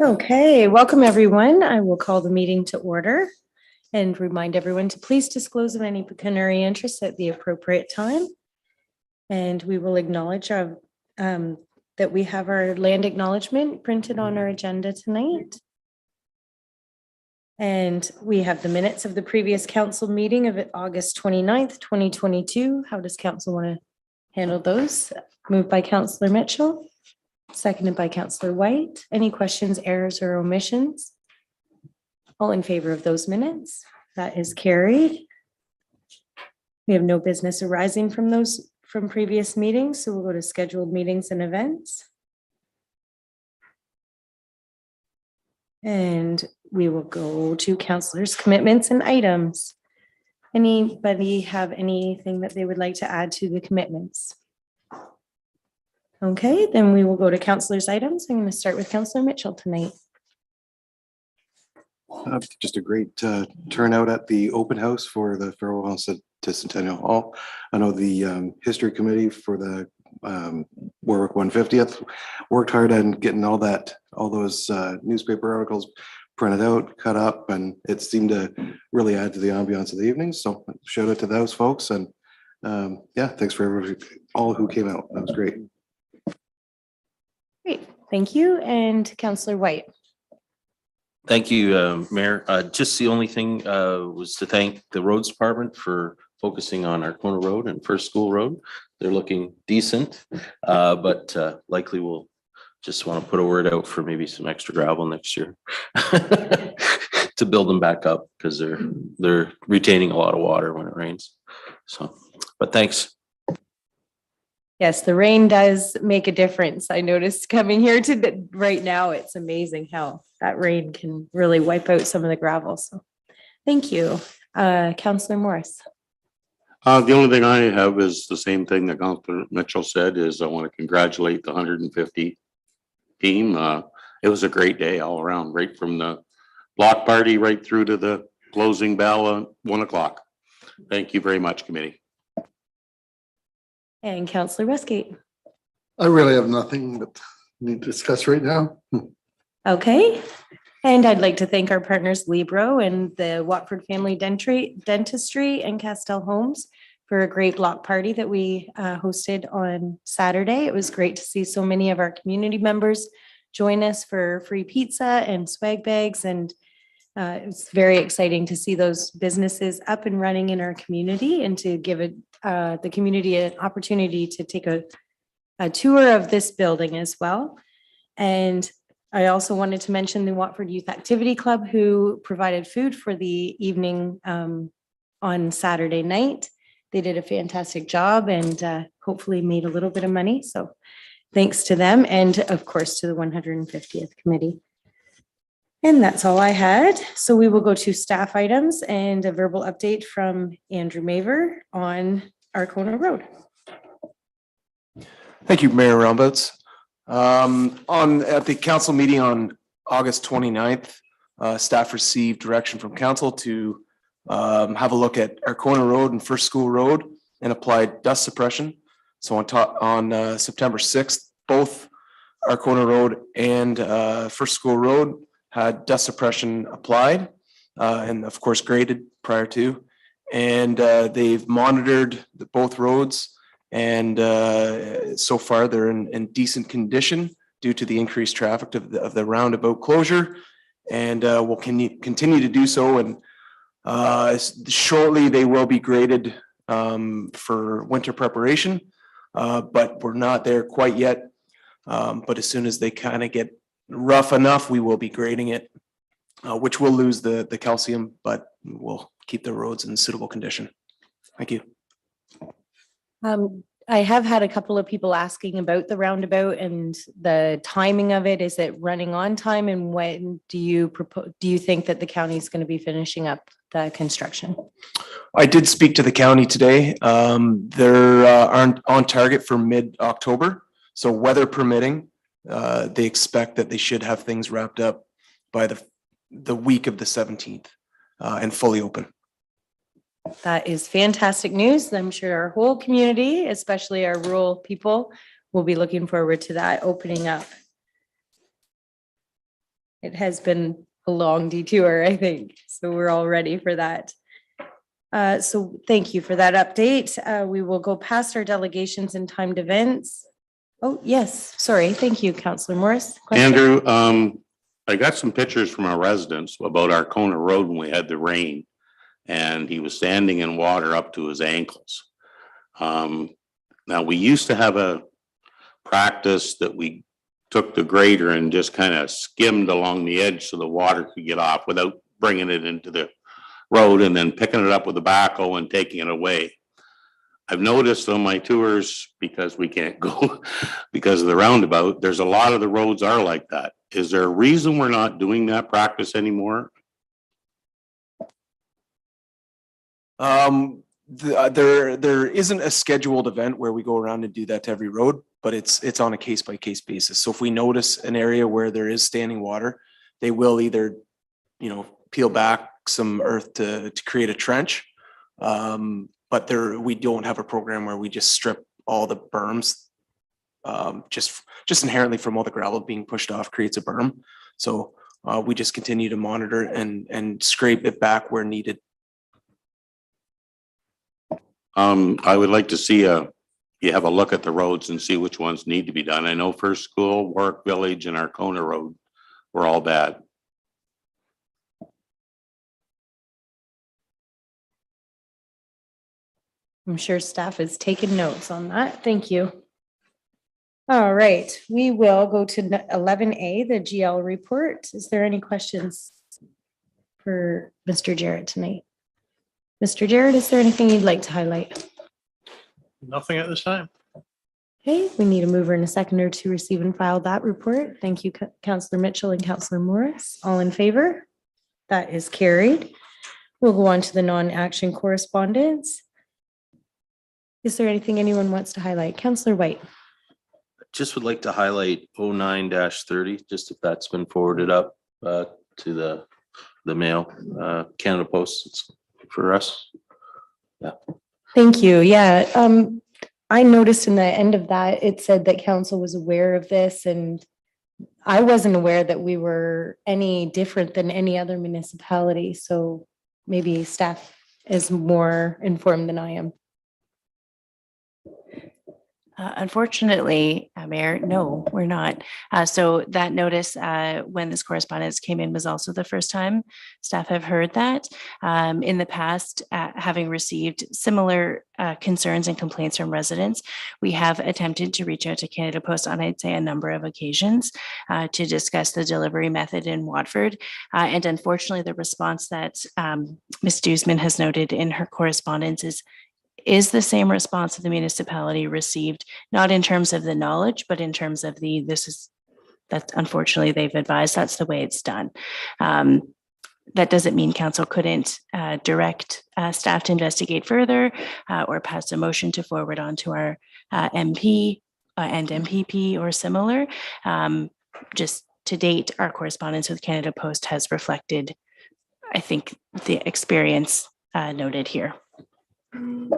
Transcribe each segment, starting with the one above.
Okay, welcome everyone. I will call the meeting to order and remind everyone to please disclose of any pecuniary interest at the appropriate time. And we will acknowledge that we have our land acknowledgement printed on our agenda tonight. And we have the minutes of the previous council meeting of August 29th, 2022. How does council want to handle those? Moved by Councillor Mitchell. Seconded by Councillor White. Any questions, errors, or omissions? All in favor of those minutes? That is carried. We have no business arising from previous meetings, so we'll go to scheduled meetings and events. And we will go to councillors' commitments and items. Anybody have anything that they would like to add to the commitments? Okay, then we will go to councillors' items. I'm going to start with Councillor Mitchell tonight. Just a great turnout at the open house for the Farewell to Centennial Hall. I know the history committee for the Warwick 150th worked hard on getting all those newspaper articles printed out, cut up, and it seemed to really add to the ambiance of the evening. So shout out to those folks, and yeah, thanks for everybody, all who came out. That was great. Great, thank you. And Councillor White. Thank you, Mayor. Just the only thing was to thank the roads department for focusing on Arkona Road and First School Road. They're looking decent, but likely we'll just want to put a word out for maybe some extra gravel next year to build them back up, because they're retaining a lot of water when it rains. So, but thanks. Yes, the rain does make a difference. I noticed coming here to right now, it's amazing how that rain can really wipe out some of the gravel. So thank you. Councillor Morris. The only thing I have is the same thing that Councillor Mitchell said, is I want to congratulate the 150 team. It was a great day all around, right from the block party right through to the closing bell at 1 o'clock. Thank you very much, committee. And Councillor Westgate. I really have nothing that we need to discuss right now. Okay. And I'd like to thank our partners Libro and the Watford Family Dentistry and Castell Homes for a great block party that we hosted on Saturday. It was great to see so many of our community members join us for free pizza and swag bags, and it was very exciting to see those businesses up and running in our community, and to give the community an opportunity to take a tour of this building as well. And I also wanted to mention the Watford Youth Activity Club, who provided food for the evening on Saturday night. They did a fantastic job and hopefully made a little bit of money. So thanks to them, and of course to the 150th committee. And that's all I had. So we will go to staff items and a verbal update from Andrew Maver on Arkona Road. Thank you, Mayor Roundboats. At the council meeting on August 29th, staff received direction from council to have a look at Arkona Road and First School Road and applied dust suppression. So on September 6th, both Arkona Road and First School Road had dust suppression applied and of course graded prior to, and they've monitored both roads, and so far they're in decent condition due to the increased traffic of the roundabout closure, and will continue to do so. And shortly they will be graded for winter preparation, but we're not there quite yet. But as soon as they kind of get rough enough, we will be grading it, which will lose the calcium, but we'll keep the roads in suitable condition. Thank you. I have had a couple of people asking about the roundabout and the timing of it. Is it running on time? And when do you think that the county is going to be finishing up the construction? I did speak to the county today. They're on target for mid-October. So weather permitting, they expect that they should have things wrapped up by the week of the 17th and fully open. That is fantastic news. I'm sure our whole community, especially our rural people, will be looking forward to that opening up. It has been a long detour, I think, so we're all ready for that. So thank you for that update. We will go past our delegations and timed events. Oh, yes, sorry. Thank you, Councillor Morris. Question? Andrew, I got some pictures from our residents about our Kona Road when we had the rain. And he was standing in water up to his ankles. Now, we used to have a practice that we took the grader and just kind of skimmed along the edge so the water could get off without bringing it into the road and then picking it up with the backhoe and taking it away. I've noticed on my tours, because we can't go because of the roundabout, there's a lot of the roads are like that. Is there a reason we're not doing that practice anymore? There isn't a scheduled event where we go around and do that to every road, but it's on a case by case basis. So if we notice an area where there is standing water, they will either, peel back some earth to create a trench. But we don't have a program where we just strip all the berms. Just inherently from all the gravel being pushed off creates a berm. So we just continue to monitor and scrape it back where needed. I would like to see you have a look at the roads and see which ones need to be done. I know First School, Warwick Village and our Kona Road were all bad. I'm sure staff has taken notes on that. Thank you. All right, we will go to 11A, the GL report. Is there any questions for Mr. Jarrett tonight? Mr. Jarrett, is there anything you'd like to highlight? Nothing at this time. Okay, we need a mover and a seconder to receive and file that report. Thank you, Councillor Mitchell and Councillor Morris. All in favor? That is carried. We'll go on to the non-action correspondence. Is there anything anyone wants to highlight? Councillor White. Just would like to highlight 09-30, just if that's been forwarded up to the mail, Canada Post. It's for us. Yeah. Thank you. Yeah. I noticed in the end of that, it said that council was aware of this, and I wasn't aware that we were any different than any other municipality. So maybe staff is more informed than I am. Unfortunately, Mayor, no, we're not. So that notice, when this correspondence came in, was also the first time staff have heard that. In the past, having received similar concerns and complaints from residents, we have attempted to reach out to Canada Post on, I'd say, a number of occasions to discuss the delivery method in Watford. And unfortunately, the response that Ms. Duzman has noted in her correspondence is the same response that the municipality received, not in terms of the knowledge, but in terms of that unfortunately they've advised that's the way it's done. That doesn't mean council couldn't direct staff to investigate further or pass a motion to forward on to our MP and MPP or similar. Just to date, our correspondence with Canada Post has reflected, I think, the experience noted here.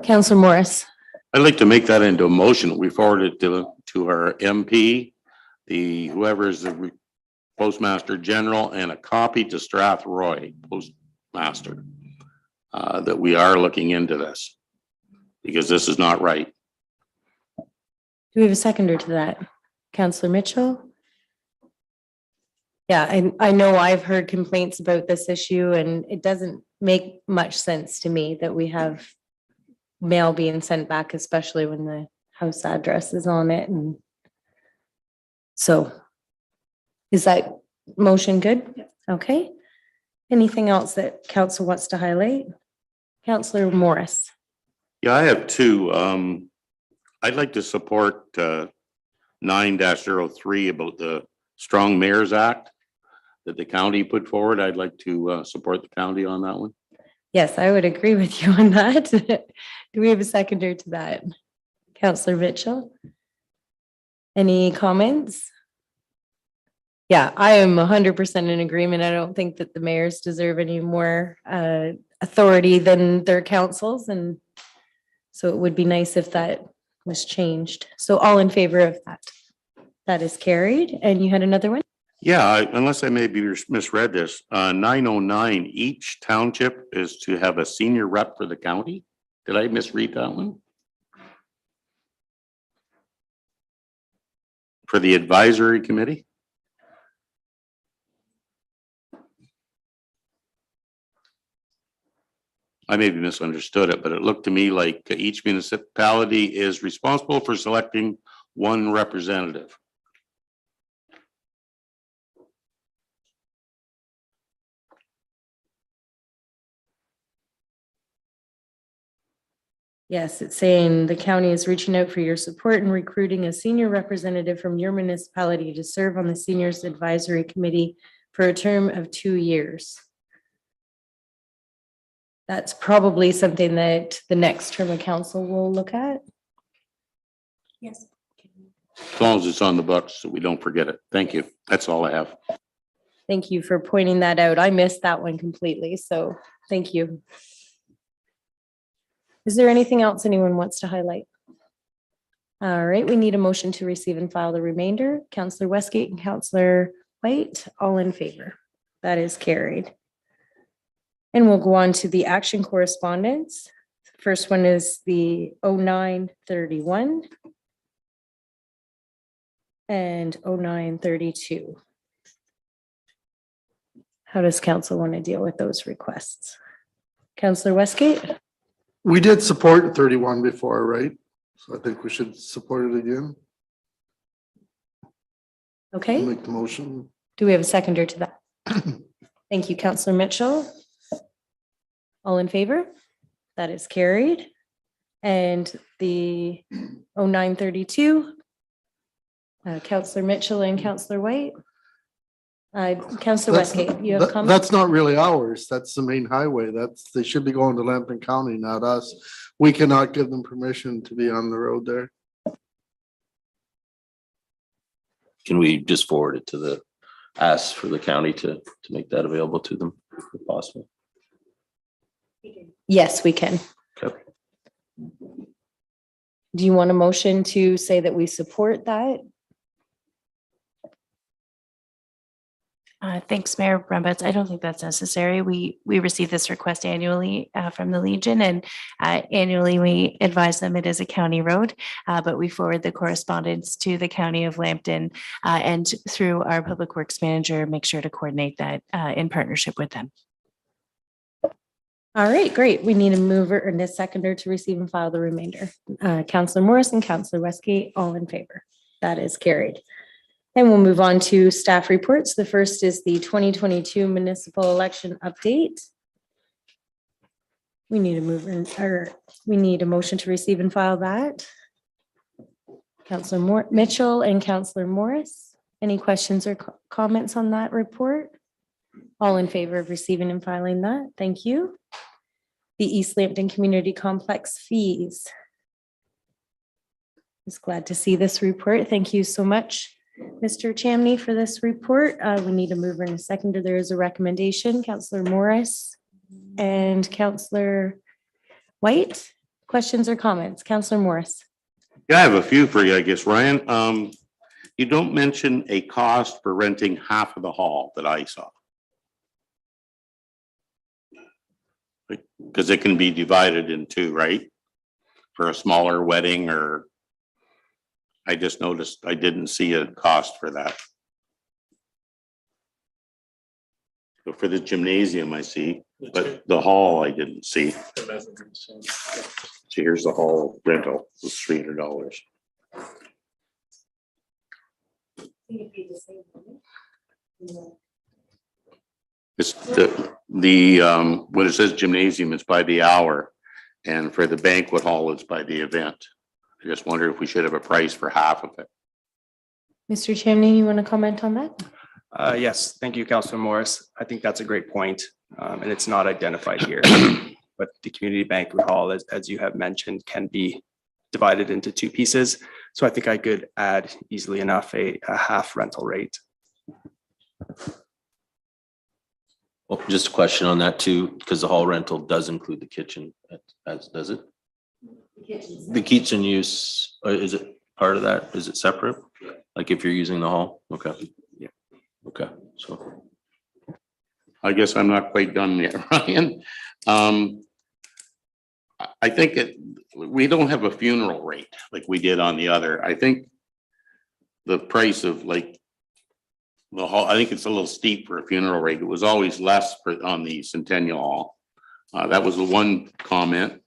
Councillor Morris. I'd like to make that into a motion. We forward it to our MP, whoever is the Postmaster General, and a copy to Strathroy Postmaster, that we are looking into this because this is not right. Do we have a seconder to that? Councillor Mitchell? Yeah, I know I've heard complaints about this issue, and it doesn't make much sense to me that we have mail being sent back, especially when the house address is on it. And so is that motion good? Okay. Anything else that council wants to highlight? Councillor Morris. Yeah, I have two. I'd like to support 9-03 about the Strong Mayors Act that the county put forward. I'd like to support the county on that one. Yes, I would agree with you on that. Do we have a seconder to that? Councillor Mitchell? Any comments? Yeah, I am 100% in agreement. I don't think that the mayors deserve any more authority than their councils. And so it would be nice if that was changed. So all in favor of that? That is carried. And you had another one? Yeah, unless I maybe misread this, 909, each township is to have a senior rep for the county. Did I misread that one? For the advisory committee? I maybe misunderstood it, but it looked to me like each municipality is responsible for selecting one representative. Yes, it's saying the county is reaching out for your support in recruiting a senior representative from your municipality to serve on the Seniors Advisory Committee for a term of 2 years. That's probably something that the next term of council will look at. Yes. As long as it's on the books, so we don't forget it. Thank you. That's all I have. Thank you for pointing that out. I missed that one completely, so thank you. Is there anything else anyone wants to highlight? All right, we need a motion to receive and file the remainder. Councillor Westgate and Councillor White, all in favor. That is carried. And we'll go on to the action correspondence. First one is the 0931 and 0932. How does council want to deal with those requests? Councillor Westgate? We did support 31 before, right? So I think we should support it again. Okay, Make the motion. do we have a seconder to that? Thank you, Councillor Mitchell. All in favor? That is carried. And the 0932, Councillor Mitchell and Councillor White. Councillor That's- Westgate, you have a that- comment? That's not really ours. That's the main highway. They should be going to Lambton County, not us. We cannot give them permission to be on the road there. Can we just forward it to the, ask for the county to make that available to them if possible? Yes, we can. Okay. Do you want a motion to say that we support that? Thanks, Mayor Brumbutts. I don't think that's necessary. We receive this request annually from the Legion, and annually we advise them it is a county road, but we forward the correspondence to the County of Lambton, and through our Public Works Manager, make sure to coordinate that in partnership with them. All right, great. We need a mover and a seconder to receive and file the remainder. Councillor Morris and Councillor Westgate, all in favor. That is carried. And we'll move on to staff reports. The first is the 2022 municipal election update. We need a mover, or we need a motion to receive and file that. Councillor Mitchell and Councillor Morris, any questions or comments on that report? All in favor of receiving and filing that? Thank you. The East Lambton Community Complex fees. Just glad to see this report. Thank you so much, Mr. Chamney, for this report. We need a mover and a seconder. There is a recommendation. Councillor Morris and Councillor White. Questions or comments? Councillor Morris. Yeah, I have a few for you, I guess, Ryan. You don't mention a cost for renting half of the hall that I saw. Because it can be divided in two, right? For a smaller wedding, or I just noticed I didn't see a cost for that. But for the gymnasium, I see, but the hall I didn't see. So here's the hall rental, it's $300. It's when it says gymnasium, it's by the hour, and for the banquet hall, it's by the event. I just wonder if we should have a price for half of it. Mr. Chamney, you want to comment on that? Yes, thank you, Councilor Morris. I think that's a great point, and it's not identified here. But the community banquet hall, as you have mentioned, can be divided into two pieces. So I think I could add easily enough a half rental rate. Well, just a question on that too, because the hall rental does include the kitchen, as does it? The kitchen use, is it part of that? Is it separate? Like if you're using the hall? Okay. Yeah. Okay, so, I guess I'm not quite done yet, Ryan. I think we don't have a funeral rate like we did on the other. I think the price of like the hall, I think it's a little steep for a funeral rate. It was always less on the Centennial Hall. That was the one comment.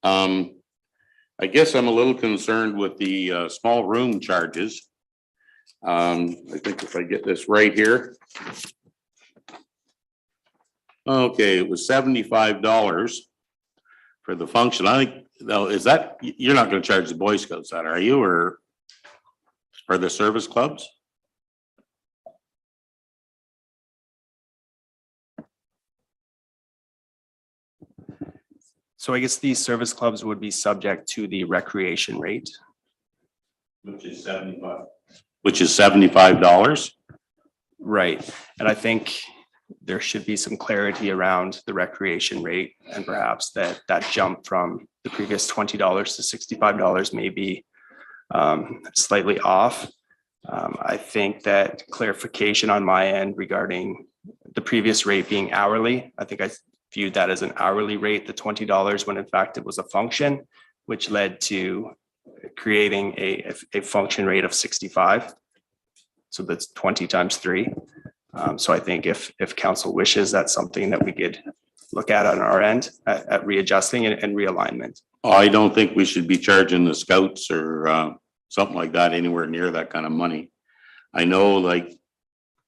I guess I'm a little concerned with the small room charges. I think if I get this right here. Okay, it was $75 for the function. I think, though, is that, you're not gonna charge the Boy Scouts that, are you, or the service clubs? So I guess these service clubs would be subject to the recreation rate. Which is 75. Which is $75? Right, and I think there should be some clarity around the recreation rate, and perhaps that jump from the previous $20 to $65 may be slightly off. I think that clarification on my end regarding the previous rate being hourly, I think I viewed that as an hourly rate, the $20, when in fact it was a function, which led to creating a function rate of 65. So that's 20 times 3. So I think if council wishes, that's something that we could look at on our end at readjusting and realignment. I don't think we should be charging the scouts or something like that anywhere near that kind of money. I know, like,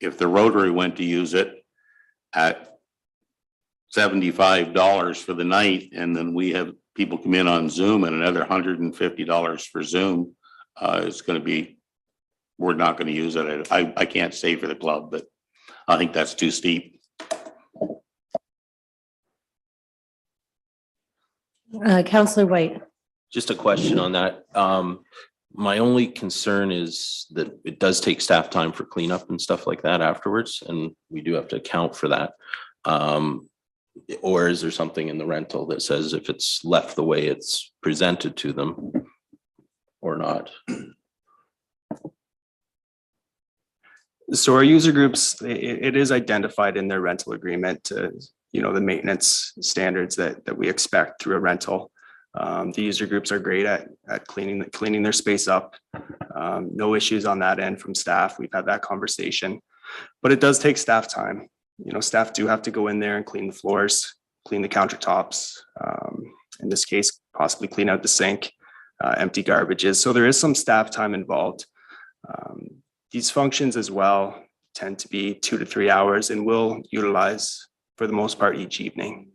if the Rotary went to use it at $75 for the night, and then we have people come in on Zoom and another $150 for Zoom, it's going to be, we're not going to use it. I can't say for the club, but I think that's too steep. Councillor White. just a question on that. My only concern is that it does take staff time for cleanup and stuff like that afterwards, and we do have to account for that. Or is there something in the rental that says if it's left the way it's presented to them or not? So our user groups, it is identified in their rental agreement, the maintenance standards that we expect through a rental. The user groups are great at cleaning their space up. No issues on that end from staff. We've had that conversation, but it does take staff time. Staff do have to go in there and clean the floors, clean the countertops. In this case, possibly clean out the sink, empty garbages. So there is some staff time involved. These functions as well tend to be 2 to 3 hours and will utilize for the most part each evening.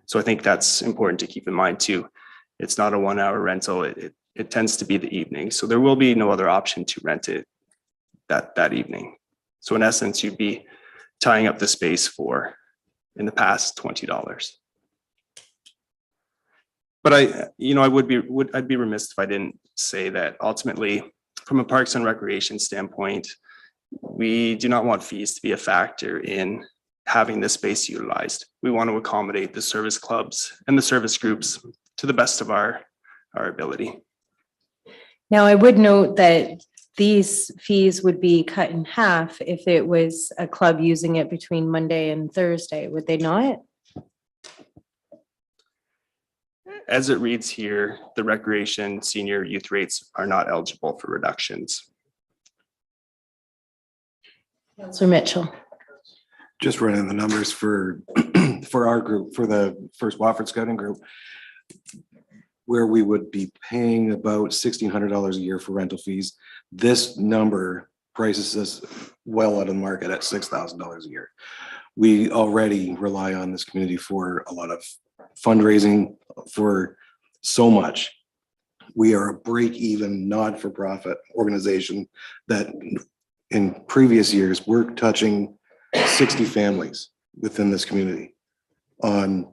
So I think that's important to keep in mind too. It's not a 1 hour rental. It tends to be the evening. So there will be no other option to rent it that evening. So in essence, you'd be tying up the space for, in the past, $20. But I'd be remiss if I didn't say that ultimately, from a Parks and Recreation standpoint, we do not want fees to be a factor in having this space utilized. We want to accommodate the service clubs and the service groups to the best of our ability. Now, I would note that these fees would be cut in half if it was a club using it between Monday and Thursday, would they not? As it reads here, the recreation senior youth rates are not eligible for reductions. Councillor Mitchell. Just running the numbers for our group, for the First Watford Scouting Group, where we would be paying about $1,600 a year for rental fees. This number prices us well out of the market at $6,000 a year. We already rely on this community for a lot of fundraising, for so much. We are a break-even, not-for-profit organization that in previous years, we're touching 60 families within this community on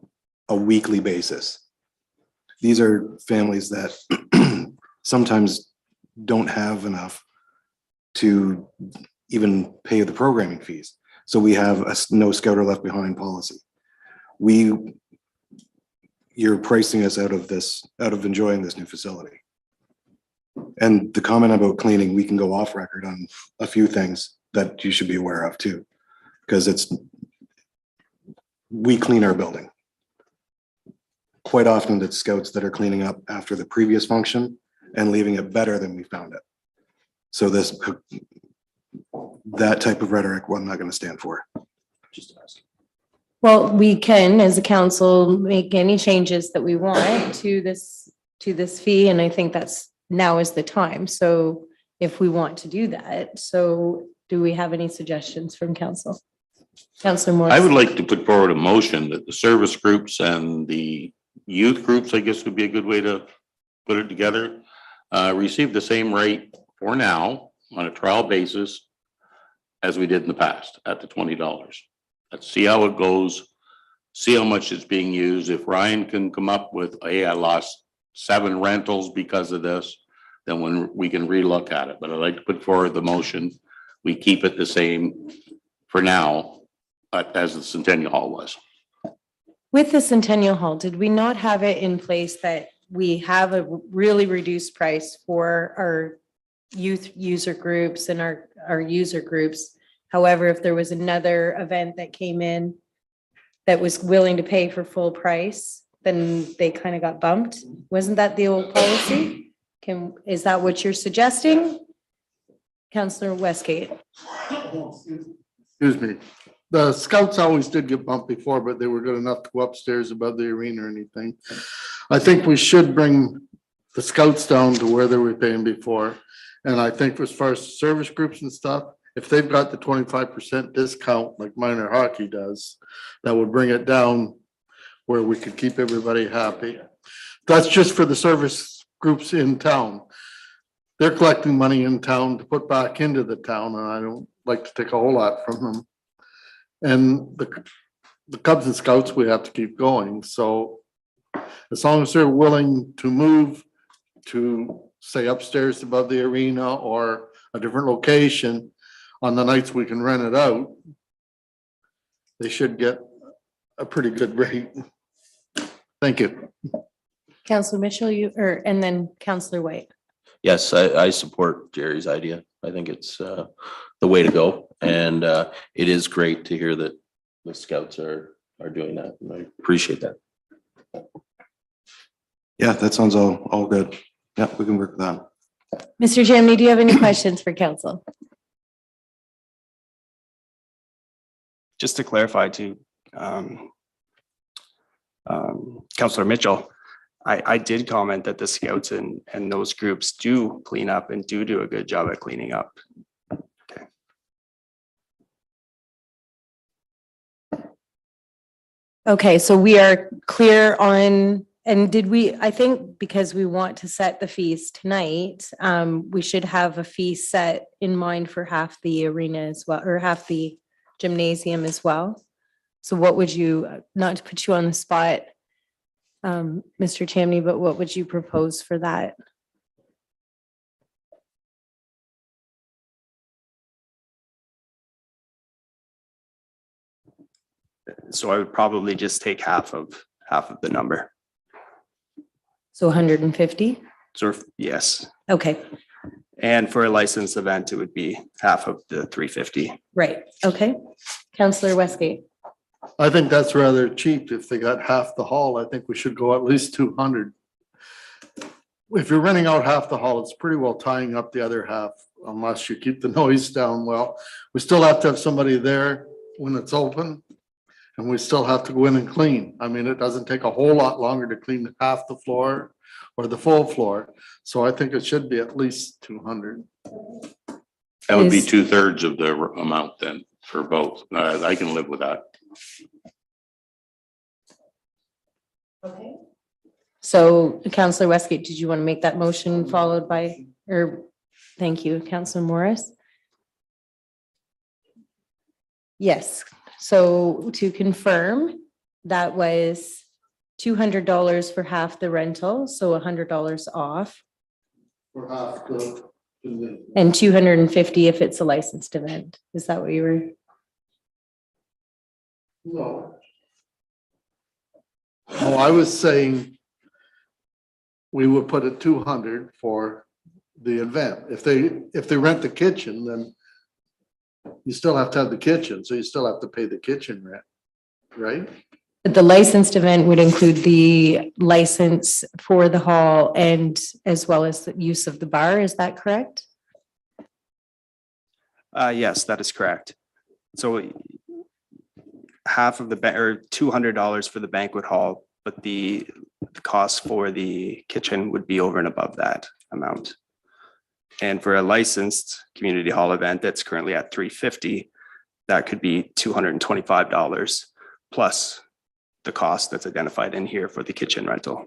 a weekly basis. These are families that sometimes don't have enough to even pay the programming fees. So we have a no scouter left behind policy. You're pricing us out of enjoying this new facility. And the comment about cleaning, we can go off record on a few things that you should be aware of too. Because we clean our building. Quite often it's scouts that are cleaning up after the previous function and leaving it better than we found it. So that type of rhetoric, well, I'm not going to stand for. Well, we can, as a council, make any changes that we want to this fee, and I think now is the time. So if we want to do that, so do we have any suggestions from council? Councillor Morris. I would like to put forward a motion that the service groups and the youth groups, I guess would be a good way to put it together, receive the same rate for now on a trial basis as we did in the past at the $20. Let's see how it goes, see how much it's being used. If Ryan can come up with, hey, I lost 7 rentals because of this, then when we can relook at it. But I'd like to put forward the motion, we keep it the same for now as the Centennial Hall was. With the Centennial Hall, did we not have it in place that we have a really reduced price for our youth user groups and our user groups? However, if there was another event that came in that was willing to pay for full price, then they kind of got bumped. Wasn't that the old policy? Is that what you're suggesting? Councillor Westgate. Excuse me. The scouts always did get bumped before, but they were good enough to go upstairs above the arena or anything. I think we should bring the scouts down to where they were paying before. And I think as far as service groups and stuff, if they've got the 25% discount like minor hockey does, that would bring it down where we could keep everybody happy. That's just for the service groups in town. They're collecting money in town to put back into the town, and I don't like to take a whole lot from them. And the Cubs and Scouts, we have to keep going. So as long as they're willing to move to say upstairs above the arena or a different location on the nights we can rent it out, they should get a pretty good rate. Thank you. Councillor Mitchell, and then Councillor White. Yes, I support Jerry's idea. I think it's the way to go. And it is great to hear that the scouts are doing that. And I appreciate that. Yeah, that sounds all good. Yeah, we can work with that. Mr. Chimney, do you have any questions for council? Just to clarify to Councillor Mitchell, I did comment that the scouts and those groups do clean up and do a good job at cleaning up. Okay. Okay, so we are clear on, and I think because we want to set the fees tonight, we should have a fee set in mind for half the arena as well, or half the gymnasium as well. So what would you, not to put you on the spot, Mr. Chamney, but what would you propose for that? So I would probably just take half of the number. So 150? So yes. Okay, And for a licensed event, it would be half of the 350. right, okay. Councillor Westgate. I think that's rather cheap. If they got half the hall, I think we should go at least 200. If you're renting out half the hall, it's pretty well tying up the other half unless you keep the noise down well. We still have to have somebody there when it's open, and we still have to go in and clean. I mean, it doesn't take a whole lot longer to clean half the floor or the full floor. So I think it should be at least 200. That would be Is- 2/3 of the amount then for both. I can live with that. Okay. So Councillor Westgate, did you want to make that motion followed by, or, thank you, Councillor Morris? Yes, so to confirm, that was $200 for half the rental, so $100 off, For half the. and $250 if it's a licensed event. Is that what you were? No. Oh, I was saying we would put it 200 for the event. If they rent the kitchen, then you still have to have the kitchen, so you still have to pay the kitchen rent, right? But the licensed event would include the license for the hall and as well as the use of the bar. Is that correct? Yes, that is correct. So half of the, or $200 for the banquet hall, but the cost for the kitchen would be over and above that amount. And for a licensed community hall event that's currently at $350, that could be $225 plus the cost that's identified in here for the kitchen rental.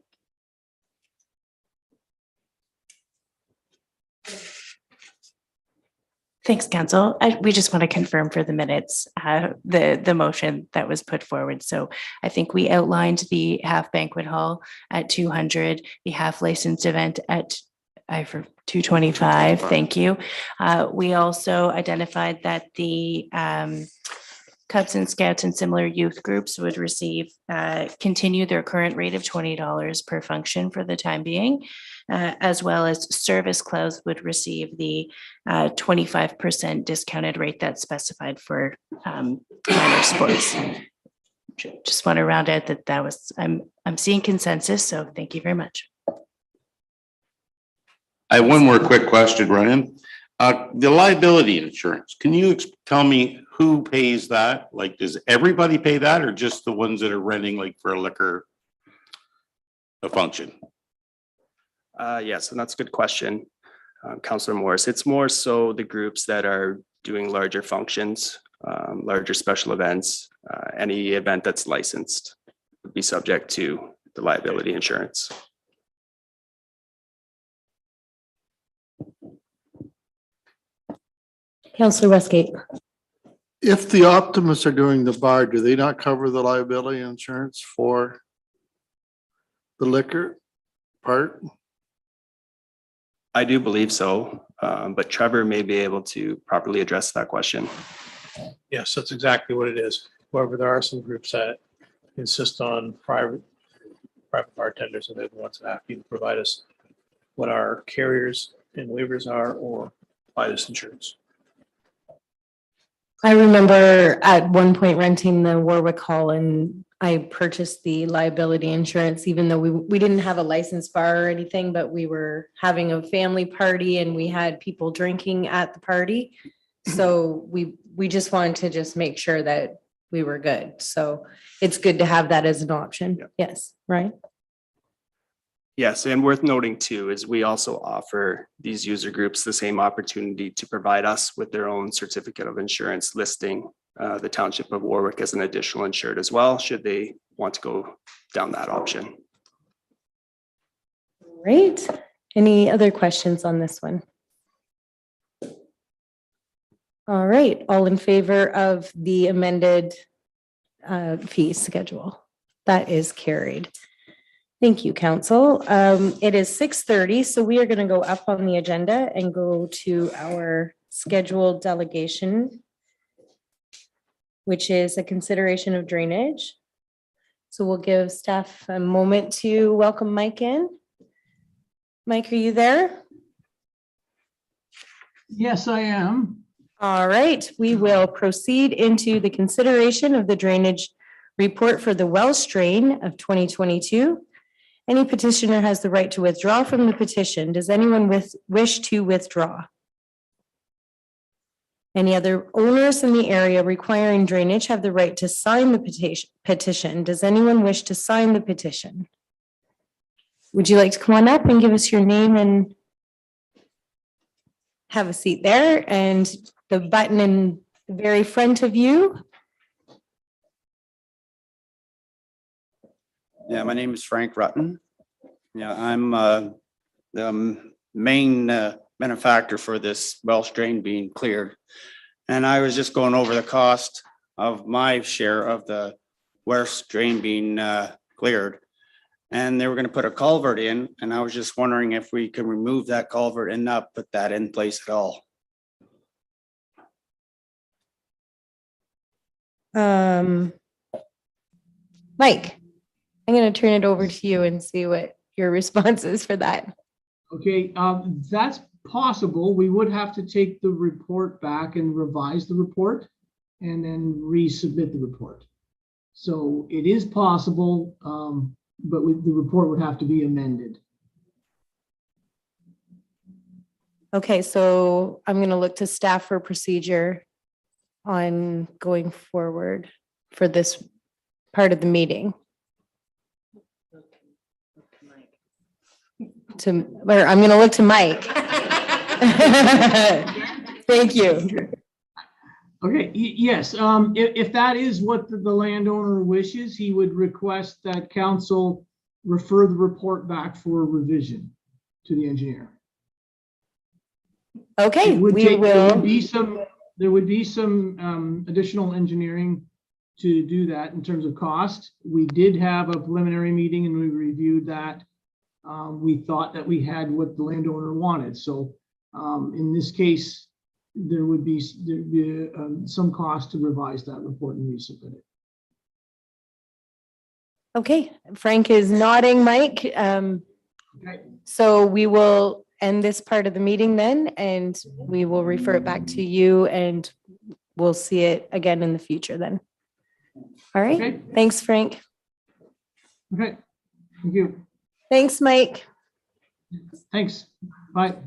Thanks, council. We just want to confirm for the minutes, the motion that was put forward. So I think we outlined the half banquet hall at 200, the half licensed event at for 225. Thank you. We also identified that the Cubs and Scouts and similar youth groups would receive, continue their current rate of $20 per function for the time being, as well as service clubs would receive the 25% discounted rate that's specified for minor sports. Just want to round out that was, I'm seeing consensus, so thank you very much. I have one more quick question, Ryan. The liability insurance, can you tell me who pays that? Like, does everybody pay that or just the ones that are renting like for a liquor, a function? Yes, and that's a good question, Councillor Morris. It's more so the groups that are doing larger functions, larger special events, any event that's licensed would be subject to the liability insurance. Councillor Westgate. If the Optimists are doing the bar, do they not cover the liability insurance for the liquor part? I do believe so, but Trevor may be able to properly address that question. Yes, that's exactly what it is. However, there are some groups that insist on private bartenders, and they're the ones that have to either provide us what our carriers and waivers are or buy this insurance. I remember at one point renting the Warwick Hall and I purchased the liability insurance, even though we didn't have a licensed bar or anything, but we were having a family party and we had people drinking at the party. So we just wanted to just make sure that we were good. So it's good to have that as an option. Yeah. Yes, right. Yes, and worth noting too is we also offer these user groups the same opportunity to provide us with their own certificate of insurance listing the Township of Warwick as an additional insured as well, should they want to go down that option. Great. Any other questions on this one? All right, all in favor of the amended fee schedule? That is carried. Thank you, council. It is 6:30, so we are going to go up on the agenda and go to our scheduled delegation, which is a consideration of drainage. So we'll give staff a moment to welcome Mike in. Mike, are you there? Yes, I am. All right, we will proceed into the consideration of the drainage report for the Welsh drain of 2022. Any petitioner has the right to withdraw from the petition. Does anyone wish to withdraw? Any other owners in the area requiring drainage have the right to sign the petition. Does anyone wish to sign the petition? Would you like to come on up and give us your name and have a seat there, and the button in the very front of you? Yeah, my name is Frank Rutten. Yeah, I'm the main benefactor for this Welsh drain being cleared. And I was just going over the cost of my share of the Welsh drain being cleared. And they were going to put a culvert in, and I was just wondering if we could remove that culvert and not put that in place at all. Mike, I'm going to turn it over to you and see what your response is for that. Okay, that's possible. We would have to take the report back and revise the report and then resubmit the report. So it is possible, but the report would have to be amended. Okay, so I'm going to look to staff for procedure on going forward for this part of the meeting. Or I'm going to look to Mike. Thank you. Okay, yes, if that is what the landowner wishes, he would request that council refer the report back for revision to the engineer. Okay, It would we take- will. There would be some additional engineering to do that in terms of cost. We did have a preliminary meeting and we reviewed that. We thought that we had what the landowner wanted. So in this case, there'd be some cost to revise that report and resubmit it. Okay, Frank is nodding, Mike. Okay. So we will end this part of the meeting then, and we will refer it back to you, and we'll see it again in the future then. All right, Okay. thanks, Frank. Okay, thank you. Thanks, Mike. Thanks. Bye.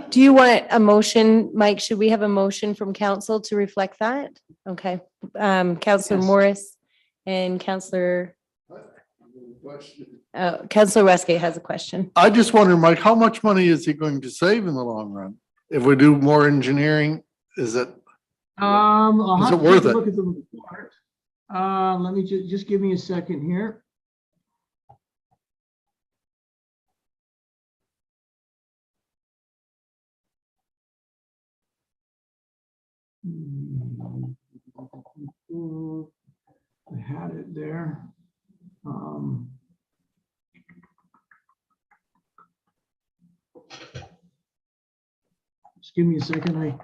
Do you want a motion, Mike? Should we have a motion from council to reflect that? Okay, Councillor Yes. Morris and Councillor Westgate has a question. I just wonder, Mike, how much money is he going to save in the long run? If we do more engineering, is it? I'll Is have it to take worth a it? look at the report. Let me just give me a second here. I had it there. Just give me a second.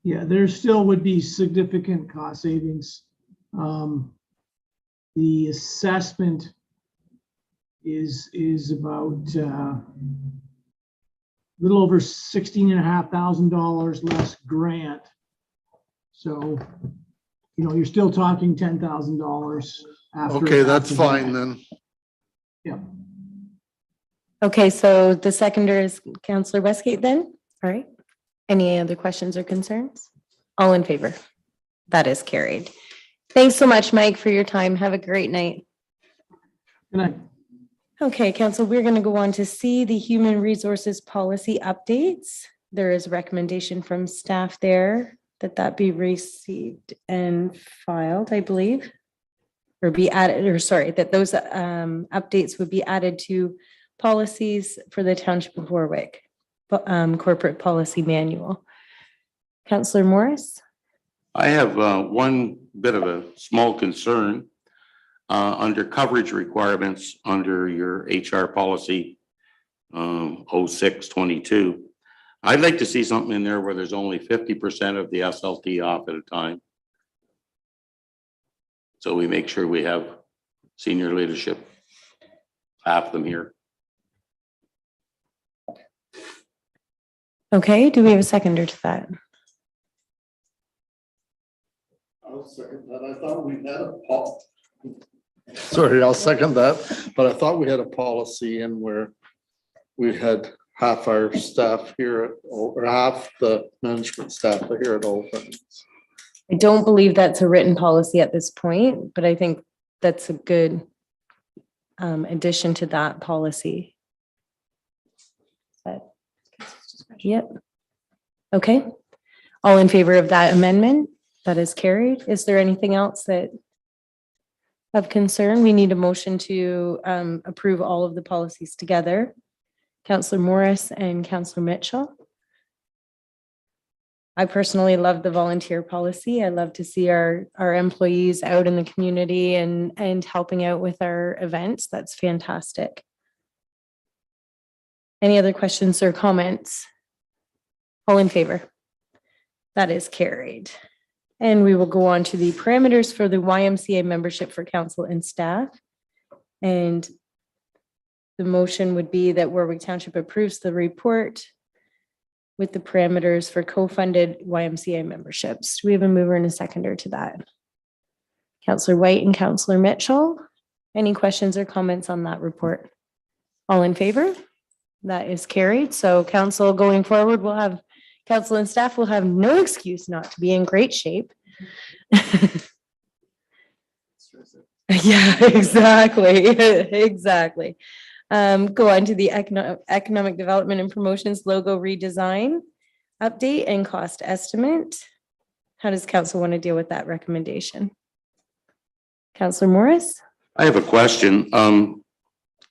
Yeah, there still would be significant cost savings. The assessment is about a little over $16,500 less grant. So, you're still talking $10,000 after. Okay, that's after fine that. then. Yeah. Okay, so the seconder is Councillor Westgate then? All right. Any other questions or concerns? All in favor? That is carried. Thanks so much, Mike, for your time. Have a great night. Good night. Okay, council, we're going to go on to see the human resources policy updates. There is a recommendation from staff there that be received and filed, I believe, or be added, or sorry, that those updates would be added to policies for the Township of Warwick corporate policy manual. Councillor Morris? I have one bit of a small concern. Under coverage requirements, under your HR policy 0622, I'd like to see something in there where there's only 50% of the SLT off at a time. So we make sure we have senior leadership, half of them here. Okay, do we have a seconder to that? I'll second that. I thought we had a Sorry, I'll second that, but I thought we had a policy in where we had half our staff here, or half the management staff here at Old Friends. I don't believe that's a written policy at this point, but I think that's a good addition to that policy. But, yep. Okay. All in favor of that amendment? That is carried. Is there anything else that of concern? We need a motion to approve all of the policies together. Councillor Morris and Councillor Mitchell. I personally love the volunteer policy. I love to see our employees out in the community and helping out with our events. That's fantastic. Any other questions or comments? All in favor? That is carried. And we will go on to the parameters for the YMCA membership for council and staff. And the motion would be that Warwick Township approves the report with the parameters for co-funded YMCA memberships. Do we have a mover and a seconder to that? Councillor White and Councillor Mitchell. Any questions or comments on that report? All in favor? That is carried. So council going forward, we'll have council and staff will have no excuse not to be in great shape. Yeah, exactly. Exactly. Go on to the economic development and promotions logo redesign, update and cost estimate. How does council want to deal with that recommendation? Councillor Morris? I have a question.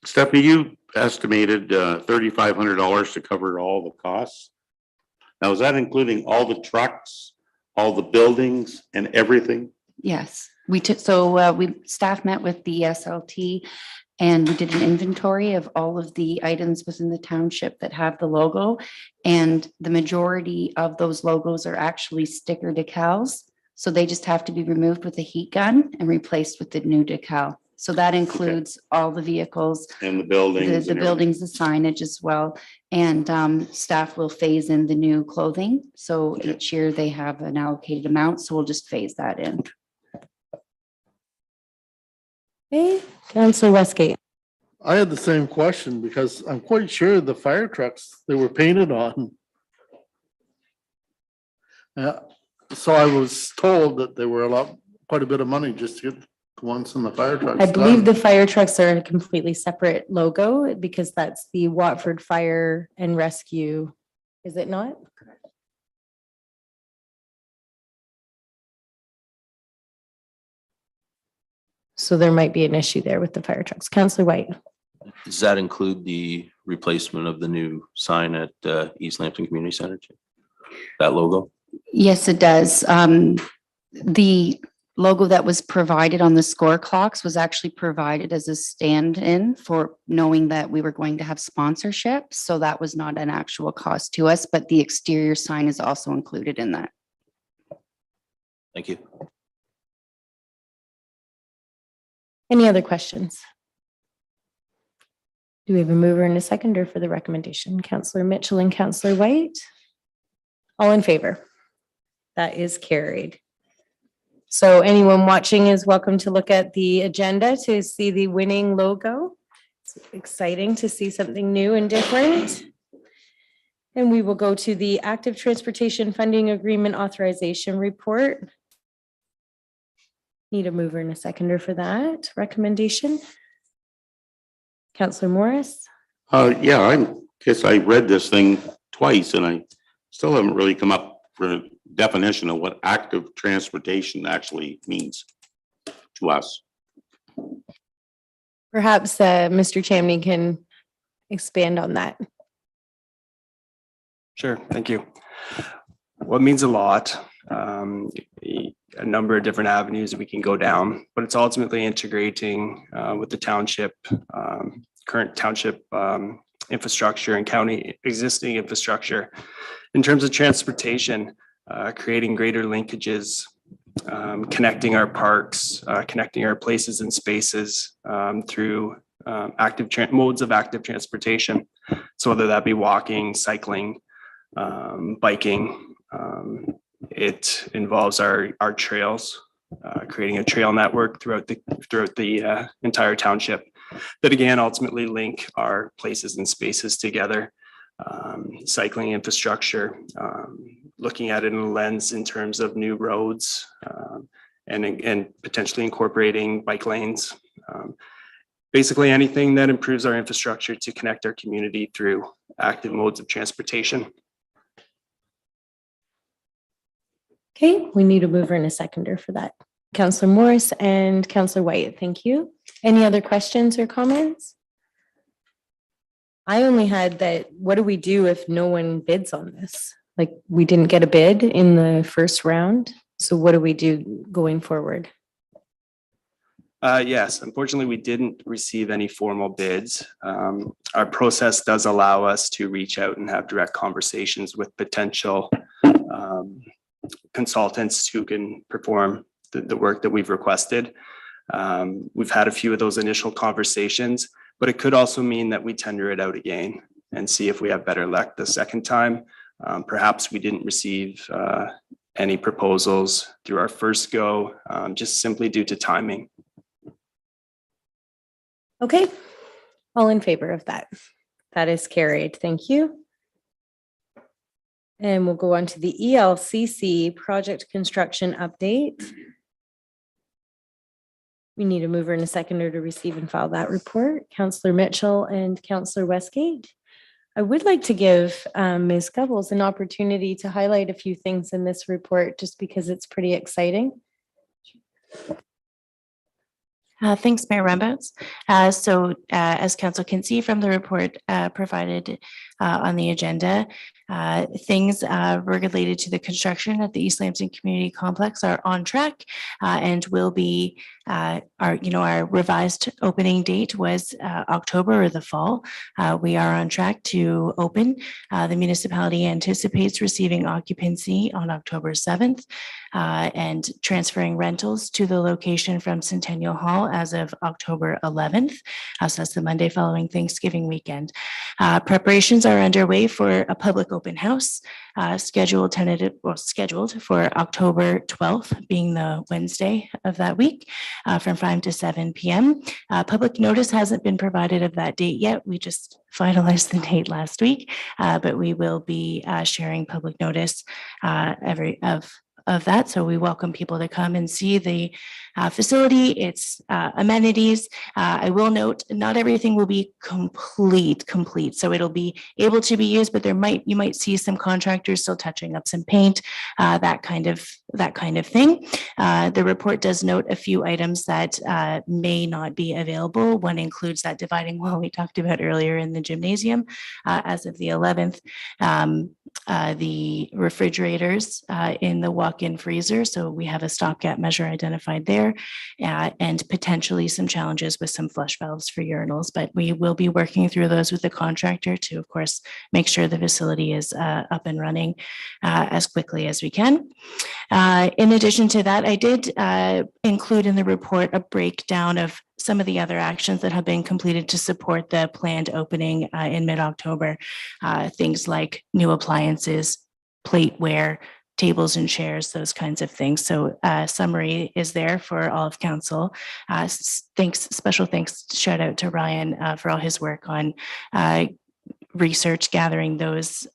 Stephanie, you estimated $3,500 to cover all the costs. Now, is that including all the trucks, all the buildings and everything? Yes, we took, staff met with the SLT and we did an inventory of all of the items within the township that have the logo. And the majority of those logos are actually sticker decals. So they just have to be removed with a heat gun and replaced with the new decal. So that includes all the vehicles, And the buildings? the buildings, the signage as well. And staff will phase in the new clothing. So each year they have an allocated amount. So we'll just phase that in. Hey, Councillor Westgate. I had the same question because I'm quite sure the fire trucks, they were painted on. So I was told that they were quite a bit of money just to get the ones in the fire trucks. I believe done. the fire trucks are a completely separate logo because that's the Watford Fire and Rescue. Is it not? So there might be an issue there with the fire trucks. Councillor White. Does that include the replacement of the new sign at East Lampton Community Center? That logo? Yes, it does. The logo that was provided on the score clocks was actually provided as a stand-in for knowing that we were going to have sponsorship. So that was not an actual cost to us, but the exterior sign is also included in that. Thank you. Any other questions? Do we have a mover and a seconder for the recommendation? Councillor Mitchell and Councillor White? All in favor? That is carried. So anyone watching is welcome to look at the agenda to see the winning logo. It's exciting to see something new and different. And we will go to the active transportation funding agreement authorization report. Need a mover and a seconder for that recommendation. Councillor Morris? Yeah, I guess I read this thing twice and I still haven't really come up for a definition of what active transportation actually means to us. Perhaps Mr. Chamney can expand on that. Sure, thank you. Well, it means a lot. A number of different avenues that we can go down, but it's ultimately integrating with the township, current township infrastructure and county existing infrastructure. In terms of transportation, creating greater linkages, connecting our parks, connecting our places and spaces through modes of active transportation. So whether that be walking, cycling, biking, it involves our trails creating a trail network throughout the entire township that again ultimately link our places and spaces together. Cycling infrastructure, looking at it in a lens in terms of new roads, and potentially incorporating bike lanes. Basically anything that improves our infrastructure to connect our community through active modes of transportation. Okay, we need a mover and a seconder for that. Councillor Morris and Councillor White, thank you. Any other questions or comments? I only had that, what do we do if no one bids on this? Like, we didn't get a bid in the first round, so what do we do going forward? Yes, unfortunately, we didn't receive any formal bids. Our process does allow us to reach out and have direct conversations with potential consultants who can perform the work that we've requested. We've had a few of those initial conversations, but it could also mean that we tender it out again and see if we have better luck the second time. Perhaps we didn't receive any proposals through our first go, just simply due to timing. Okay, all in favor of that? That is carried. Thank you. And we'll go on to the ELCC project construction update. We need a mover and a seconder to receive and file that report. Councillor Mitchell and Councillor Westgate. I would like to give Ms. Goebbels an opportunity to highlight a few things in this report, just because it's pretty exciting. Thanks, Mayor Rumbouts. As council can see from the report provided on the agenda, things related to the construction at the East Lampton Community Complex are on track and will be our revised opening date was October or the fall. We are on track to open. The municipality anticipates receiving occupancy on October 7th and transferring rentals to the location from Centennial Hall as of October 11th. So that's the Monday following Thanksgiving weekend. Preparations are underway for a public open house scheduled for October 12th, being the Wednesday of that week, from 5 to 7 p.m. Public notice hasn't been provided of that date yet. We just finalized the date last week, but we will be sharing public notice of that. So we welcome people to come and see the facility, its amenities. I will note, not everything will be complete. So it'll be able to be used, but you might see some contractors still touching up some paint, that kind of thing. The report does note a few items that may not be available. One includes that dividing wall we talked about earlier in the gymnasium as of the 11th. The refrigerators in the walk-in freezer. So we have a stopgap measure identified there, and potentially some challenges with some flush valves for urinals. But we will be working through those with the contractor to, of course, make sure the facility is up and running as quickly as we can. In addition to that, I did include in the report a breakdown of some of the other actions that have been completed to support the planned opening in mid-October. Things like new appliances, plateware, tables and chairs, those kinds of things. So summary is there for all of council. Special thanks, shout out to Ryan for all his work on research, gathering those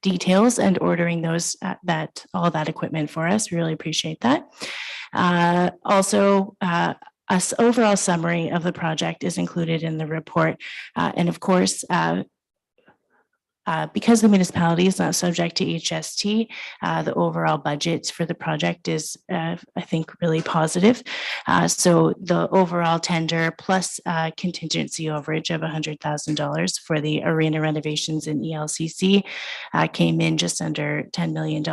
details and ordering those all that equipment for us. Really appreciate that. Also, overall summary of the project is included in the report. And of course, because the municipality is not subject to HST, the overall budget for the project is, I think, really positive. So the overall tender plus contingency overage of $100,000 for the arena renovations in ELCC came in just under $10 million.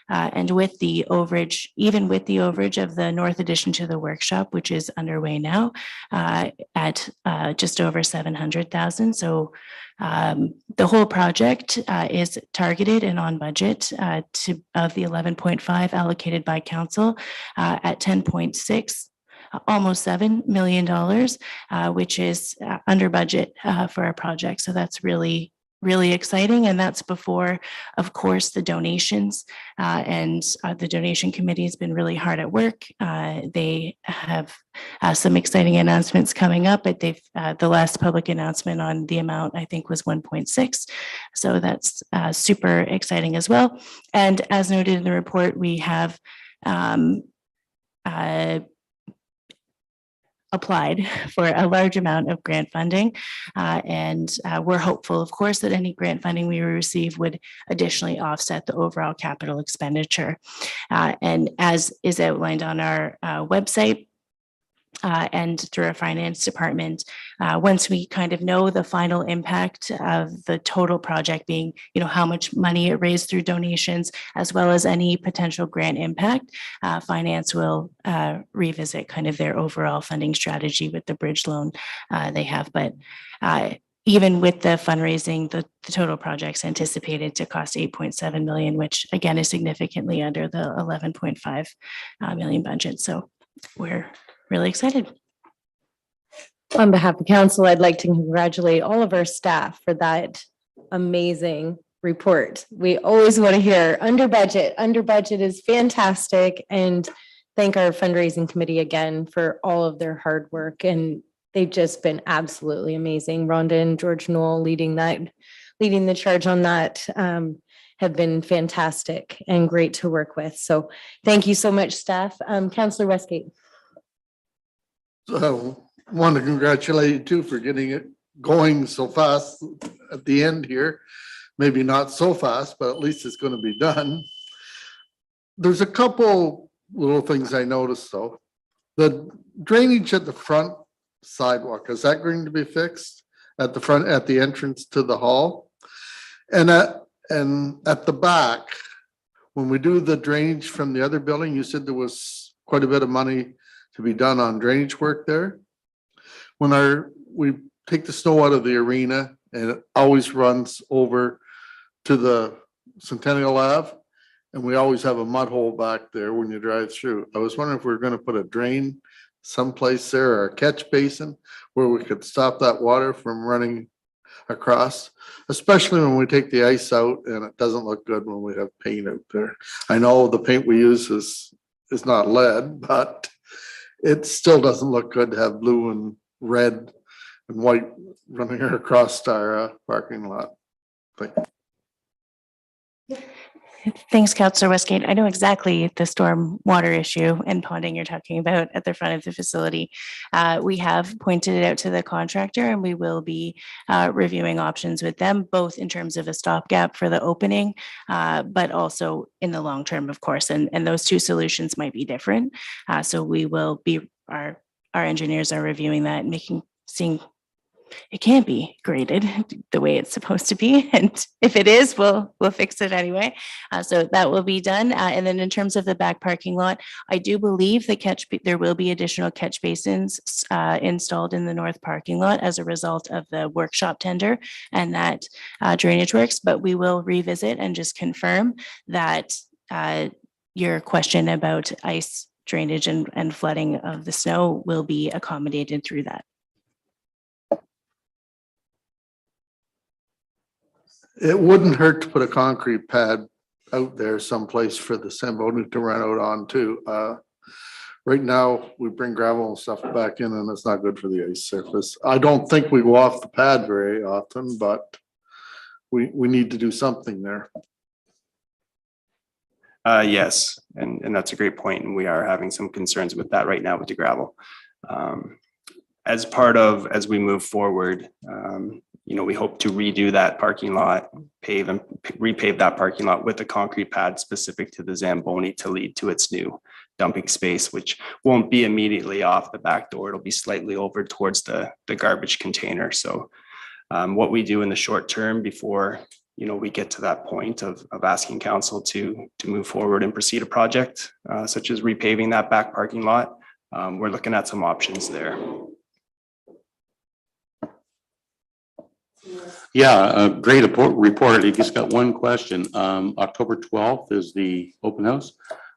And with the overage, even with the overage of the north addition to the workshop, which is underway now at just over $700,000. So the whole project is targeted and on budget of the 11.5 allocated by council at 10.6, almost $7 million, which is under budget for our project. So that's really really exciting. And that's before, of course, the donations. And the donation committee has been really hard at work. They have some exciting announcements coming up, but the last public announcement on the amount, I think, was 1.6. So that's super exciting as well. And as noted in the report, we have applied for a large amount of grant funding. And we're hopeful, of course, that any grant funding we receive would additionally offset the overall capital expenditure. And as is outlined on our website, and through our finance department, once we kind of know the final impact of the total project being, how much money it raised through donations, as well as any potential grant impact, finance will revisit kind of their overall funding strategy with the bridge loan they have. But even with the fundraising, the total project's anticipated to cost 8.7 million, which again is significantly under the 11.5 million budget. So we're really excited. On behalf of council, I'd like to congratulate all of our staff for that amazing report. We always want to hear under budget is fantastic, and thank our fundraising committee again for all of their hard work. And they've just been absolutely amazing. Rhonda and George Knoll leading the charge on that have been fantastic and great to work with. So thank you so much, staff. Councillor Westgate. So want to congratulate you too for getting it going so fast at the end here. Maybe not so fast, but at least it's going to be done. There's a couple little things I noticed though. The drainage at the front sidewalk, is that going to be fixed at the front, at the entrance to the hall? And at the back, when we do the drainage from the other building, you said there was quite a bit of money to be done on drainage work there. When we take the snow out of the arena and it always runs over to the Centennial Ave, and we always have a mud hole back there when you drive through. I was wondering if we were going to put a drain someplace there or a catch basin where we could stop that water from running across, especially when we take the ice out and it doesn't look good when we have paint out there. I know the paint we use is not lead, but it still doesn't look good to have blue and red and white running across our parking lot. Thanks, Councillor Westgate. I know exactly the storm water issue and ponding you're talking about at the front of the facility. We have pointed it out to the contractor, and we will be reviewing options with them, both in terms of a stopgap for the opening, but also in the long term, of course. And those two solutions might be different. So we will be, our engineers are reviewing that and seeing it can't be graded the way it's supposed to be. And if it is, we'll fix it anyway. So that will be done. And then in terms of the back parking lot, I do believe there will be additional catch basins installed in the north parking lot as a result of the workshop tender and that drainage works. But we will revisit and just confirm that your question about ice drainage and flooding of the snow will be accommodated through that. It wouldn't hurt to put a concrete pad out there someplace for the Zamboni to run out on too. Right now, we bring gravel and stuff back in and it's not good for the ice surface. I don't think we go off the pad very often, but we need to do something there. Yes, and that's a great point, and we are having some concerns with that right now with the gravel. As we move forward, we hope to redo that parking lot, pave and repave that parking lot with a concrete pad specific to the Zamboni to lead to its new dumping space, which won't be immediately off the back door. It'll be slightly over towards the garbage container. So what we do in the short term before we get to that point of asking council to move forward and proceed a project such as repaving that back parking lot, we're looking at some options there. Yeah, great report. I just got one question. October 12th is the open house.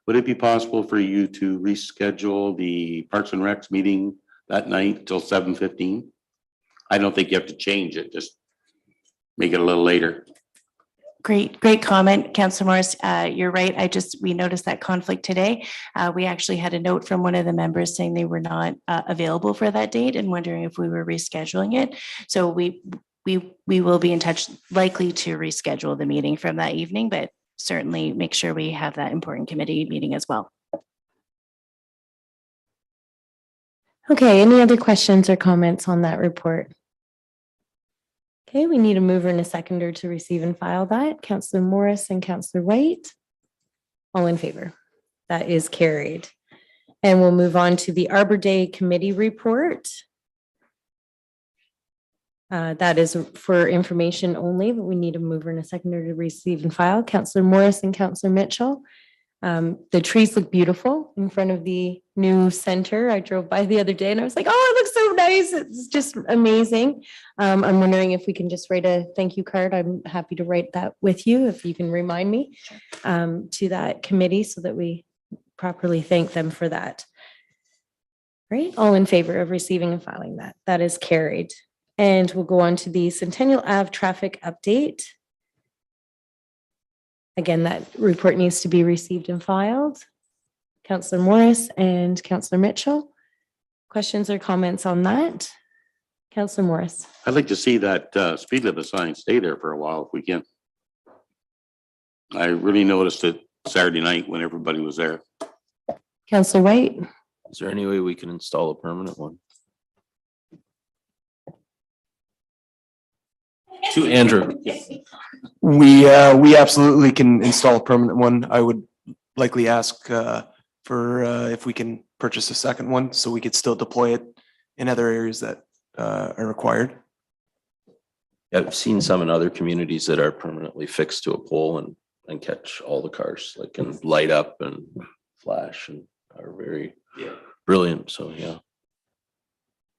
Would it be possible for you to reschedule the Parks and Recs meeting that night till 7:15? I don't think you have to change it, just make it a little later. Great comment, Councillor Morris. You're right. We noticed that conflict today. We actually had a note from one of the members saying they were not available for that date and wondering if we were rescheduling it. So we will be in touch, likely to reschedule the meeting from that evening, but certainly make sure we have that important committee meeting as well. Okay, any other questions or comments on that report? Okay, we need a mover and a seconder to receive and file that. Councillor Morris and Councillor White. All in favor? That is carried. And we'll move on to the Arbor Day Committee report. That is for information only, but we need a mover and a seconder to receive and file. Councillor Morris and Councillor Mitchell. The trees look beautiful in front of the new center. I drove by the other day and I was like, oh, it looks so nice. It's just amazing. I'm wondering if we can just write a thank you card. I'm happy to write that with you if you can remind me to that committee so that we properly thank them for that. Right? All in favor of receiving and filing that. That is carried. And we'll go on to the Centennial Ave traffic update. Again, that report needs to be received and filed. Councillor Morris and Councillor Mitchell. Questions or comments on that? Councillor Morris. I'd like to see that speed limit sign stay there for a while if we can. I really noticed it Saturday night when everybody was there. Councillor White. Is there any way we can install a permanent one? To Andrew. We absolutely can install a permanent one. I would likely ask for if we can purchase a second one so we could still deploy it in other areas that are required. I've seen some in other communities that are permanently fixed to a pole and catch all the cars, like can light up and flash and are very brilliant. So, yeah.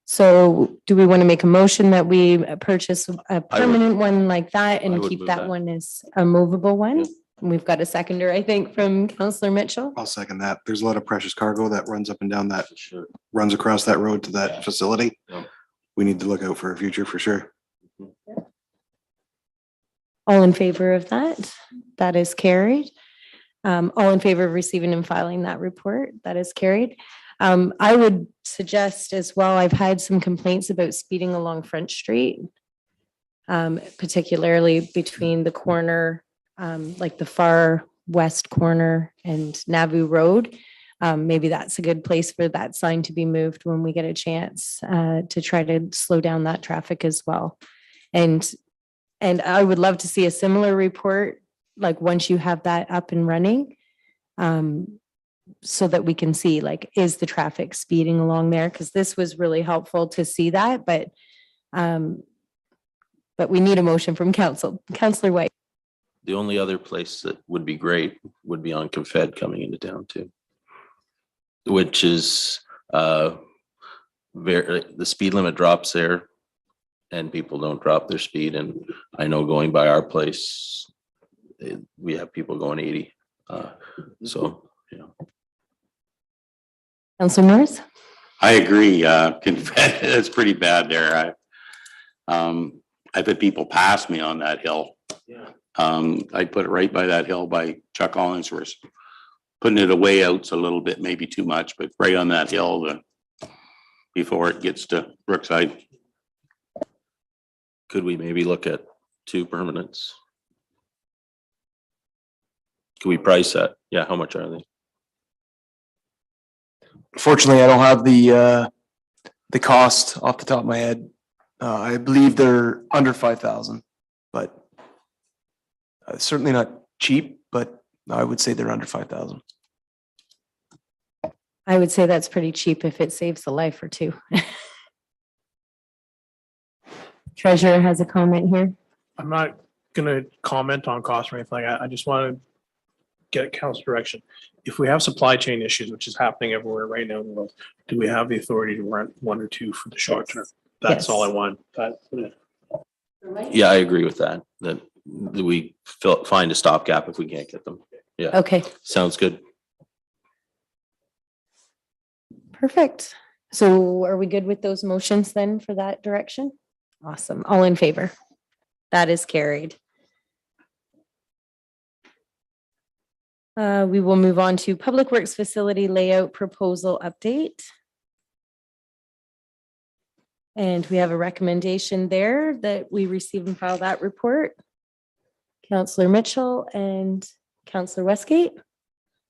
So do we want to make a motion that we purchase a permanent one like that I and would keep move that that. one as a movable one? Yep. We've got a seconder, I think, from Councillor Mitchell. I'll second that. There's a lot of precious cargo that runs up and down that, Sure. runs across that road to that facility. Yep. We need to look out for a future for sure. All in favor of that? That is carried. All in favor of receiving and filing that report? That is carried. I would suggest as well, I've had some complaints about speeding along Front Street, particularly between the corner, like the far west corner and Nauvoo Road. Maybe that's a good place for that sign to be moved when we get a chance to try to slow down that traffic as well. And I would love to see a similar report, like once you have that up and running, so that we can see, like, is the traffic speeding along there? Because this was really helpful to see that, but we need a motion from council. Councillor White. The only other place that would be great would be on Confed coming into town too. Which is the speed limit drops there and people don't drop their speed. And I know going by our place, we have people going 80. So, you know. Councillor Morris. I agree. It's pretty bad there. I've had people pass me on that hill. I put it right by that hill by Chuck Hollingsworth. Putting it away out's a little bit, maybe too much, but right on that hill before it gets to Brookside. Could we maybe look at 2 permanents? Can we price that? Yeah, how much are they? Fortunately, I don't have the cost off the top of my head. I believe they're under 5,000, but certainly not cheap, but I would say they're under 5,000. I would say that's pretty cheap if it saves a life or 2. Treasurer has a comment here. I'm not gonna comment on cost or anything like that. I just want to get council direction. If we have supply chain issues, which is happening everywhere right now in the world, do we have the authority to rent 1 or 2 for the short term? That's all I want. Yeah, I agree with that. That we find a stopgap if we can't get them. Yeah. Okay, Sounds good. perfect. So are we good with those motions then for that direction? Awesome. All in favor? That is carried. We will move on to Public Works Facility Layout Proposal Update. And we have a recommendation there that we receive and file that report. Counselor Mitchell and Counselor Westgate.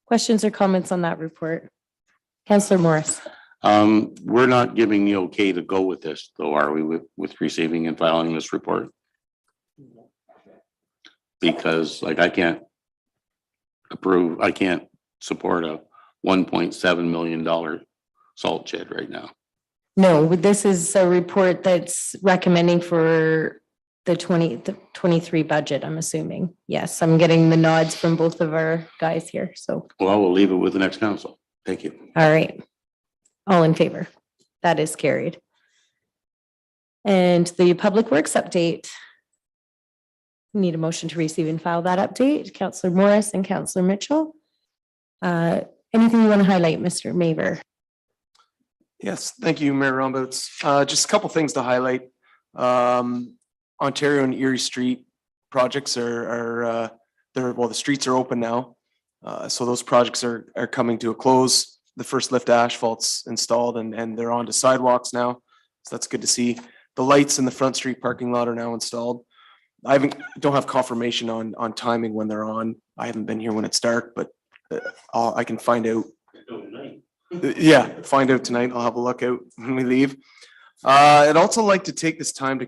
Questions or comments on that report? Counselor Morris. We're not giving the okay to go with this, though, are we, with receiving and filing this report? Because like I can't support a $1.7 million salt shed right now. No, this is a report that's recommending for the 23 budget, I'm assuming. Yes, I'm getting the nods from both of our guys here, so. Well, we'll leave it with the next council. Thank you. All right. All in favor? That is carried. And the Public Works update. Need a motion to receive and file that update. Counselor Morris and Counselor Mitchell. Anything you want to highlight, Mr. Maver? Yes, thank you, Mayor Rombouts. Just a couple things to highlight. Ontario and Erie Street projects the streets are open now. So those projects are coming to a close. The first lift asphalt's installed and they're onto sidewalks now. So that's good to see. The lights in the Front Street parking lot are now installed. Don't have confirmation on timing when they're on. I haven't been here when it's dark, but I can find out. Yeah, find out tonight. I'll have a look out when we leave. I'd also like to take this time to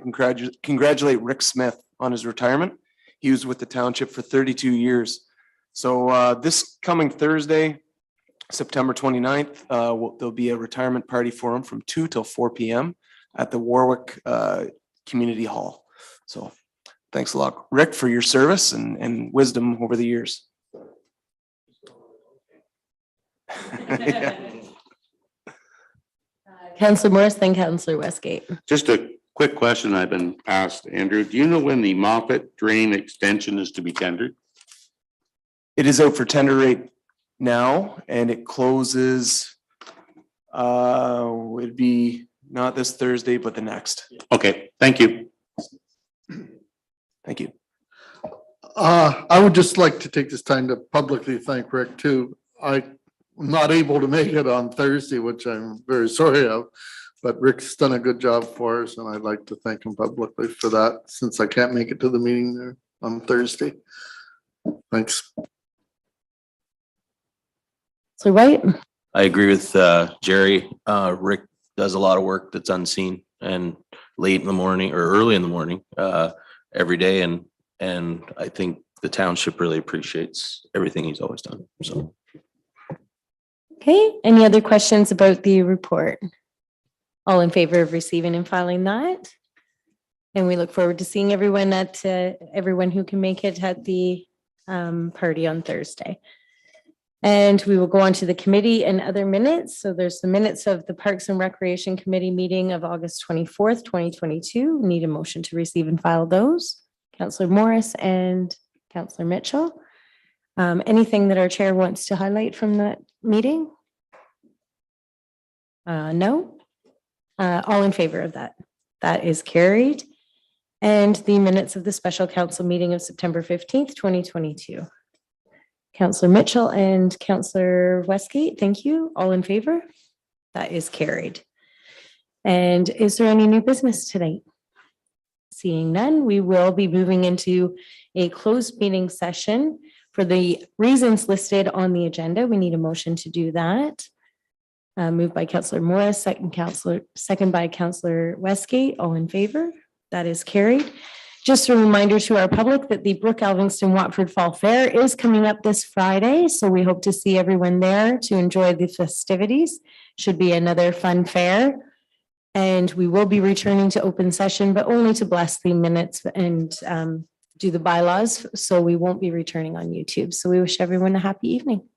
congratulate Rick Smith on his retirement. He was with the township for 32 years. So this coming Thursday, September 29th, there'll be a retirement party for him from 2 till 4 p.m. at the Warwick Community Hall. So thanks a lot, Rick, for your service and wisdom over the years. Yeah. Counselor Morris, then Counselor Westgate. Just a quick question I've been asked, Andrew. Do you know when the Moffett Drain extension is to be tendered? It is out for tender rate now and it closes, it'd be not this Thursday, but the next. Okay, thank you. Thank you. I would just like to take this time to publicly thank Rick too. I'm not able to make it on Thursday, which I'm very sorry of, but Rick's done a good job for us and I'd like to thank him publicly for that since I can't make it to the meeting there on Thursday. Thanks. So White. I agree with Jerry. Rick does a lot of work that's unseen and late in the morning or early in the morning every day. And I think the township really appreciates everything he's always done. So. Okay, any other questions about the report? All in favor of receiving and filing that? And we look forward to seeing everyone who can make it at the party on Thursday. And we will go on to the committee and other minutes. So there's the minutes of the Parks and Recreation Committee meeting of August 24th, 2022. Need a motion to receive and file those. Counselor Morris and Counselor Mitchell. Anything that our chair wants to highlight from that meeting? No. All in favor of that? That is carried. And the minutes of the special council meeting of September 15th, 2022. Counselor Mitchell and Counselor Westgate, thank you. All in favor? That is carried. And is there any new business tonight? Seeing none, we will be moving into a closed meeting session for the reasons listed on the agenda. We need a motion to do that. Moved by Counselor Morris, second by Counselor Westgate. All in favor? That is carried. Just a reminder to our public that the Brook Alvingston Watford Fall Fair is coming up this Friday. So we hope to see everyone there to enjoy the festivities. Should be another fun fair. And we will be returning to open session, but only to bless the minutes and do the bylaws. So we won't be returning on YouTube. So we wish everyone a happy evening.